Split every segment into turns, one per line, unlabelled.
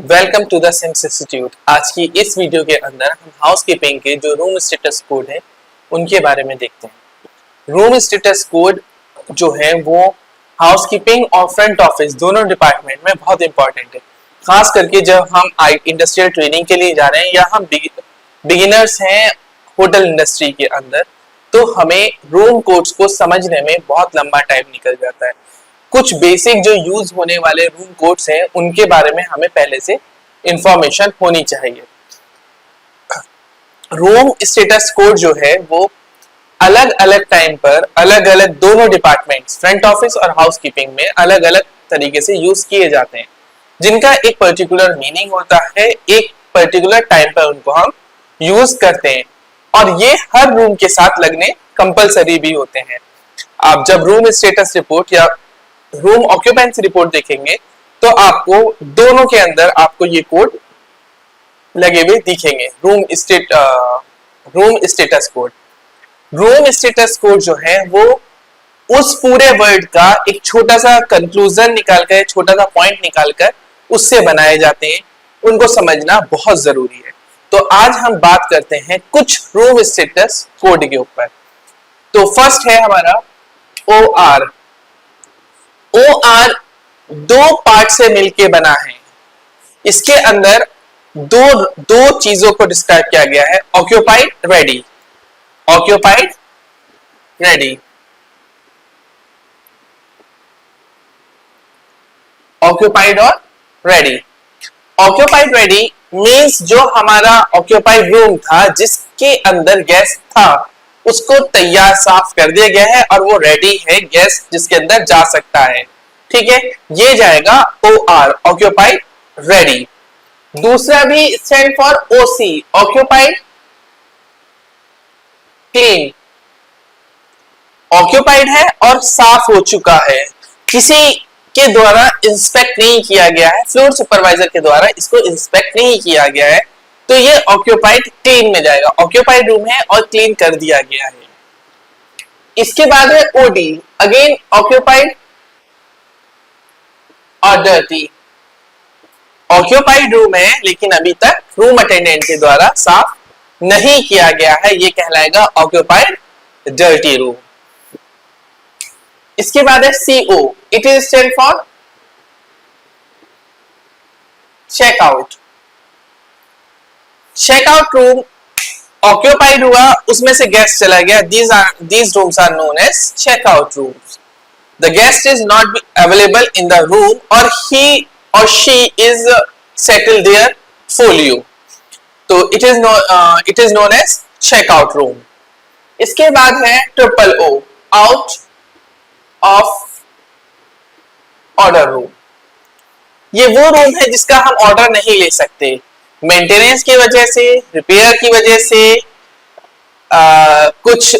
Welcome to the SIMS institute. आज की इस वीडियो के अंदर हम हाउसकीपिंग के जो रूम स्टेटस कोड है उनके बारे में देखते हैं। रूम स्टेटस कोड जो है वो हाउसकीपिंग और फ्रंट ऑफिस दोनों डिपार्टमेंट में बहुत इंपॉर्टेंट है, खास करके जब हम इंडस्ट्रियल ट्रेनिंग के लिए जा रहे हैं या हम बिगिनर्स हैं होटल इंडस्ट्री के अंदर, तो हमें रूम कोड्स को समझने में बहुत लंबा टाइम निकल जाता है। कुछ बेसिक जो यूज होने वाले रूम कोड्स हैं उनके बारे में हमें पहले से इंफॉर्मेशन होनी चाहिए। रूम स्टेटस कोड जो है वो अलग अलग टाइम पर अलग अलग दोनों डिपार्टमेंट्स फ्रंट ऑफिस और हाउसकीपिंग में अलग अलग तरीके से यूज किए जाते हैं, जिनका एक पर्टिकुलर मीनिंग होता है, एक पर्टिकुलर टाइम पर उनको हम यूज करते हैं और ये हर रूम के साथ लगने कंपलसरी भी होते हैं। आप जब रूम स्टेटस रिपोर्ट या रूम ऑक्यूपेंसी रिपोर्ट देखेंगे तो आपको दोनों के अंदर आपको ये कोड लगे हुए दिखेंगे। Room status code, room status code जो है वो उस पूरे वर्ड का एक छोटा सा कंक्लूजन निकालकर, छोटा सा पॉइंट निकालकर उससे बनाए जाते हैं। उनको समझना बहुत जरूरी है। तो आज हम बात करते हैं कुछ रूम स्टेटस कोड के ऊपर। तो फर्स्ट है हमारा OR। OR दो पार्ट से मिलके बना है। इसके अंदर दो चीजों को डिस्क्राइब किया गया है, occupied ready, occupied ready, occupied और रेडी। ऑक्यूपाइड रेडी मींस जो हमारा ऑक्यूपाइड रूम था जिसके अंदर गेस्ट था उसको तैयार साफ कर दिया गया है और वो रेडी है गेस्ट जिसके अंदर जा सकता है। ठीक है, ये जाएगा OR, ऑक्यूपाइड रेडी। दूसरा भी stand for OC, occupied clean. Occupied है और साफ हो चुका है, किसी के द्वारा इंस्पेक्ट नहीं किया गया है, फ्लोर सुपरवाइजर के द्वारा इसको इंस्पेक्ट नहीं किया गया है, तो ये ऑक्यूपाइड क्लीन में जाएगा। ऑक्यूपाइड रूम है और क्लीन कर दिया गया है। इसके बाद है OD, अगेन ऑक्यूपाइड और डर्टी। ऑक्यूपाइड रूम है लेकिन अभी तक रूम अटेंडेंट के द्वारा साफ नहीं किया गया है, ये कहलाएगा ऑक्यूपाइड डर्टी रूम। इसके बाद है CO, it is stand for checkout. Checkout room occupied हुआ, उसमें से गेस्ट चला गया, these rooms are known as checkout rooms. The guest is not available in the room or he or she is settled there for you. तो it is known as checkout room. इसके बाद है OO, out of order room। ये वो room है जिसका हम order नहीं ले सकते, मेंटेनेंस की वजह से, रिपेयर की वजह से, कुछ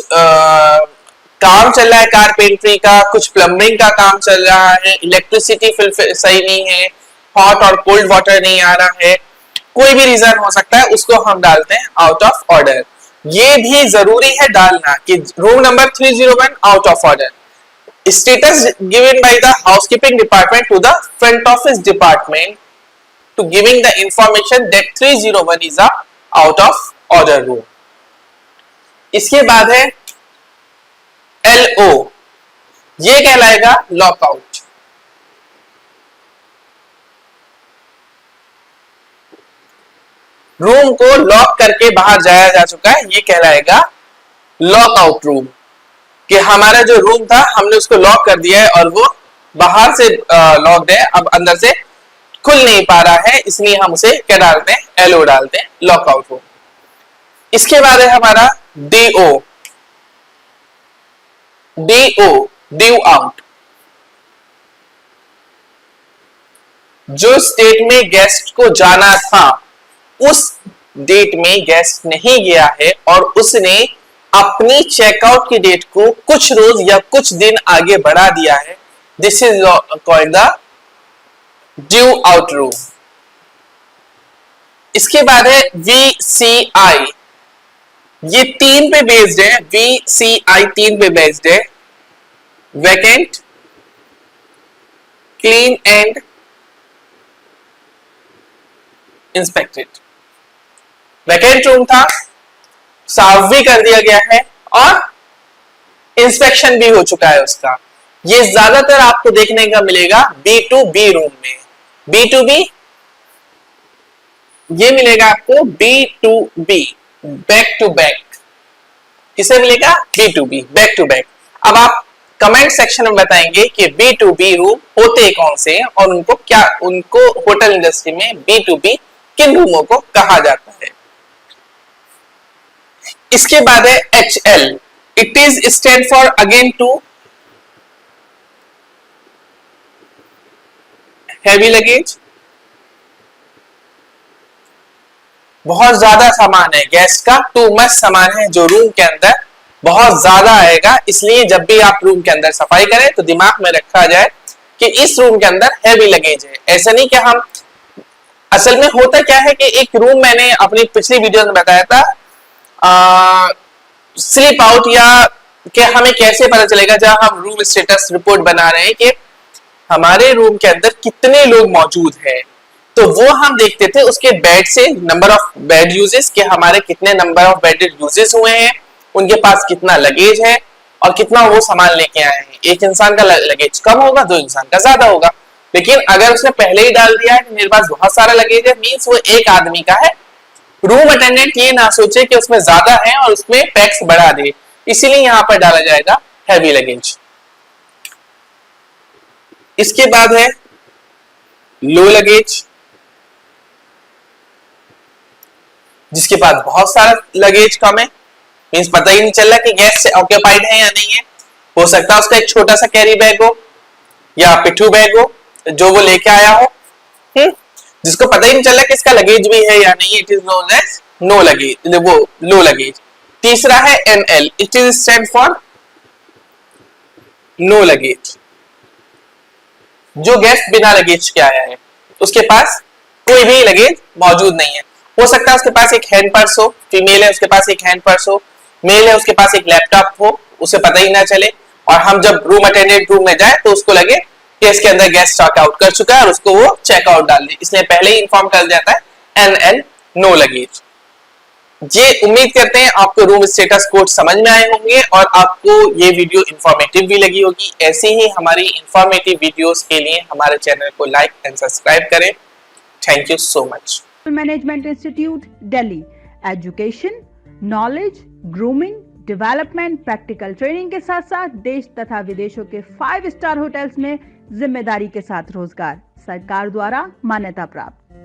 काम चल रहा है कारपेंटरी का, कुछ प्लम्बिंग का काम चल रहा है, इलेक्ट्रिसिटी सही नहीं है, हॉट और कोल्ड वाटर नहीं आ रहा है, कोई भी रीजन हो सकता है, उसको हम डालते हैं आउट ऑफ ऑर्डर। ये भी जरूरी है डालना कि room number 301 out of order. Status given by the housekeeping department to the front office department to giving the information that 301 is a out of order room. इसके बाद है LO, ये कहलाएगा लॉकआउट। रूम को लॉक करके बाहर जाया जा चुका है, ये कहलाएगा लॉकआउट रूम, कि हमारा जो रूम था हमने उसको लॉक कर दिया है और वो बाहर से लॉक्ड है, अब अंदर से खुल नहीं पा रहा है, इसलिए हम उसे क्या डालते हैं, LO डालते हैं, लॉकआउट रूम। इसके बाद है हमारा DO, ड्यू आउट। जो स्टेट में गेस्ट को जाना था उस डेट में गेस्ट नहीं गया है और उसने अपनी चेकआउट की डेट को कुछ रोज या कुछ दिन आगे बढ़ा दिया है, this is called the due out room. इसके बाद है VCI, ये 3 पे बेस्ड है, VCI 3 पे बेस्ड है, vacant, clean and inspected. Vacant room था, साफ भी कर दिया गया है और इंस्पेक्शन भी हो चुका है उसका। ये ज्यादातर आपको देखने का मिलेगा B2B रूम में। B2B ये मिलेगा आपको B2B, बैक टू बैक। किसे मिलेगा? B2B, back to back. अब आप कमेंट सेक्शन में बताएंगे कि B2B रूम होते कौन से हैं और उनको होटल इंडस्ट्री में B2B किन रूमों को कहा जाता है। इसके बाद है HL, it is stand for again to heavy luggage. बहुत ज्यादा सामान है गैस का, टू मच सामान है जो रूम के अंदर बहुत ज्यादा आएगा, इसलिए जब भी आप रूम के अंदर सफाई करें तो दिमाग में रखा जाए कि इस रूम के अंदर हैवी लगेज है। ऐसा नहीं कि हम, असल में होता क्या है कि एक रूम मैंने अपनी पिछली वीडियो में बताया था, स्लिप आउट या कि हमें कैसे पता चलेगा जब हम रूम स्टेटस रिपोर्ट बना रहे हैं कि हमारे रूम के अंदर कितने लोग मौजूद हैं, तो वो हम देखते थे उसके बेड से, नंबर ऑफ बेड यूजेस, कि हमारे कितने नंबर ऑफ बेड यूजेस हुए हैं, उनके पास कितना लगेज है और कितना वो सामान लेके आए हैं। एक इंसान का लगेज कम होगा, दो इंसान का ज्यादा होगा। लेकिन अगर उसने पहले ही डाल दिया है कि मेरे पास बहुत सारा लगेज है, मीन्स वो एक आदमी का है। रूम अटेंडेंट ये ना सोचे कि उसमें ज्यादा है और उसमें टैक्स बढ़ा दे, इसीलिए यहां पर डाला जाएगा हैवी लगेज। इसके बाद है लो लगेज, जिसके पास बहुत सारा लगेज कम है, मीन्स पता ही नहीं चल रहा कि गैस से ऑक्यूपाइड है या नहीं है। हो सकता है उसका एक छोटा सा कैरी बैग हो या पिट्ठू बैग हो जो वो लेके आया हो, जिसको पता ही नहीं चल रहा कि इसका लगेज भी है या नहीं। It is known as no luggage, वो लो लगेज। तीसरा है NL, it is stand for no luggage. जो गेस्ट बिना लगेज के आया है, उसके पास कोई भी लगेज मौजूद नहीं है। हो सकता है उसके पास एक हैंड पर्स हो, फीमेल है उसके पास एक हैंड पर्स हो, मेल है उसके पास एक लैपटॉप हो, उसे पता ही ना चले, और हम जब रूम अटेंडेंट रूम में जाए तो उसको लगे कि इसके अंदर गेस्ट चेक आउट कर चुका है और उसको वो चेकआउट डाल दे, इसलिए पहले ही इन्फॉर्म कर जाता है NL, नो लगेज। ये उम्मीद करते हैं आपको रूम स्टेटस कोड समझ में आए होंगे और आपको ये वीडियो इंफॉर्मेटिव भी लगी होगी। ऐसे ही हमारी इंफॉर्मेटिव वीडियोस के लिए हमारे चैनल को लाइक एंड सब्सक्राइब करें। Thank you so much.
Management institute Delhi, education, knowledge, grooming, development, practical training के साथ साथ देश तथा विदेशों के 5 स्टार होटल्स में जिम्मेदारी के साथ रोजगार, सरकार द्वारा मान्यता प्राप्त।